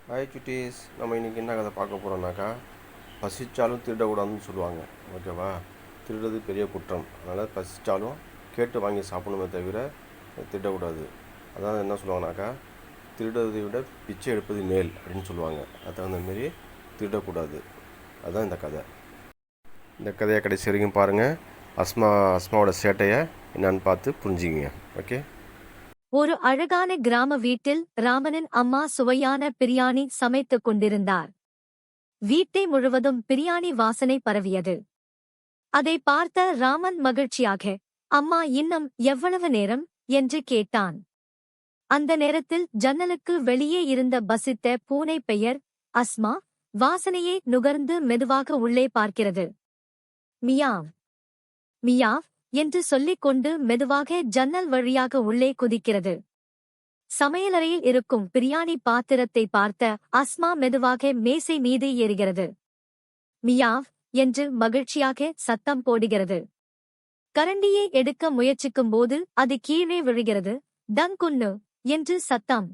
Hi சுட்டீஸ், நம்ம இன்றைக்கி என்ன கதை பார்க்க போகிறோம்னாக்கா, பசிச்சாலும் திருடக்கூடாதுன்னு சொல்லுவாங்க. ஓகேவா? திருடுறது பெரிய குற்றம். அதனால் பசிச்சாலும் கேட்டு வாங்கி சாப்பிடணுமே தவிர திருடக்கூடாது. அதான் என்ன சொல்லுவாங்கனாக்கா, திருடுறதை விட பிச்சை எடுப்பது மேல் அப்படின்னு சொல்லுவாங்க. அது தகுந்தமாரி திருடக்கூடாது. அதுதான் இந்த கதை. இந்த கதையை கடைசி வரைக்கும் பாருங்கள். அஸ்மாவோட சேட்டையை என்னான்னு பார்த்து புரிஞ்சுக்கிங்க. ஓகே. ஒரு அழகான கிராம வீட்டில் ராமனின் அம்மா சுவையான பிரியாணி சமைத்துக் கொண்டிருந்தார். வீட்டை முழுவதும் பிரியாணி வாசனை பரவியது. அதை பார்த்த ராமன் மகிழ்ச்சியாக, அம்மா இன்னும் எவ்வளவு நேரம் என்று கேட்டான். அந்த நேரத்தில் ஜன்னலுக்கு வெளியே இருந்த பசித்த பூனை பெயர் அஸ்மா வாசனையை நுகர்ந்து மெதுவாக உள்ளே பார்க்கிறது. மியாவ் மியாவ் என்று சொல்லிக் கொண்டு மெதுவாக ஜன்னல் வழியாக உள்ளே குதிக்கிறது. சமையலறையில் இருக்கும் பிரியாணி பாத்திரத்தை பார்த்த அஸ்மா மெதுவாக மேசை மீது ஏறுகிறது. மியாவ் என்று மகிழ்ச்சியாக சத்தம் போடுகிறது. கரண்டியை எடுக்க முயற்சிக்கும்போது அது கீழே விழுகிறது. டங்குன்னு என்று சத்தம்.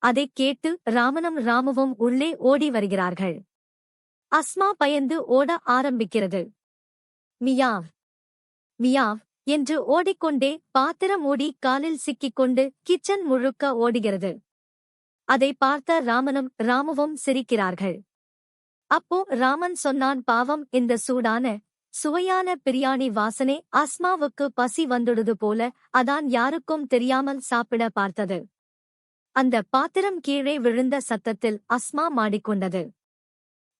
அதைக் கேட்டு ராமனும் ராமுவும் உள்ளே ஓடி வருகிறார்கள். அஸ்மா பயந்து ஓட ஆரம்பிக்கிறது. மியாவ் மியாவ் என்று ஓடிக்கொண்டே பாத்திரம் மூடி காலில் சிக்கிக்கொண்டு கிச்சன் முழுக்க ஓடுகிறது. அதை பார்த்த ராமனும் ராமுவும் சிரிக்கிறார்கள். அப்போ ராமன் சொன்னான், பாவம், இந்த சூடான சுவையான பிரியாணி வாசனை அஸ்மாவுக்கு பசி வந்துடுது போல, அதான் யாருக்கும் தெரியாமல் சாப்பிட பார்த்தது. அந்த பாத்திரம் கீழே விழுந்த சத்தத்தில் அஸ்மா மாடிக்கொண்டது.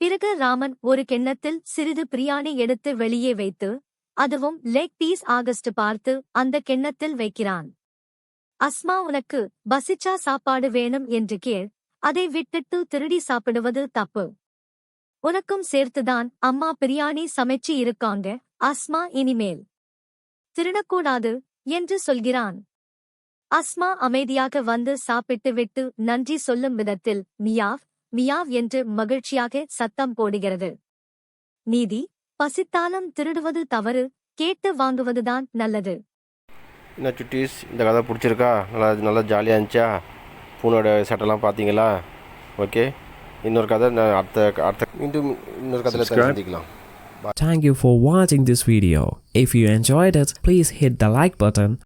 பிறகு ராமன் ஒரு கிண்ணத்தில் சிறிது பிரியாணி எடுத்து வெளியே வைத்து, அதுவும் லெக் பீஸ் ஆகஸ்ட் பார்த்து அந்த கிண்ணத்தில் வைக்கிறான். அஸ்மா, உனக்கு பசிச்சா சாப்பாடு வேணும் என்று கேள், அதை விட்டுட்டு திருடி சாப்பிடுவது தப்பு. உனக்கும் சேர்த்துதான் அம்மா பிரியாணி சமைச்சு இருக்காங்க. அஸ்மா இனிமேல் திருடக்கூடாது என்று சொல்கிறான். அஸ்மா அமைதியாக வந்து சாப்பிட்டு விட்டு நன்றி சொல்லும் விதத்தில் மியாவ் மியாவ் என்று மகிழ்ச்சியாக சத்தம் போடுகிறது. நீதி, பசித்தாலும் திருடுவது தவறு, கேட்டு வாங்குவதுதான் நல்லது. என்ன சுட்டீஸ், இந்த கதை பிடிச்சிருக்கா? நல்லா ஜாலியாக இருந்துச்சா? பூனோட சட்டெல்லாம் பார்த்தீங்களா? ஓகே, இன்னொரு கதை மீண்டும் இன்னொரு கதையில் சந்திக்கலாம். Thank you for watching this video. If you enjoyed it, please hit the like button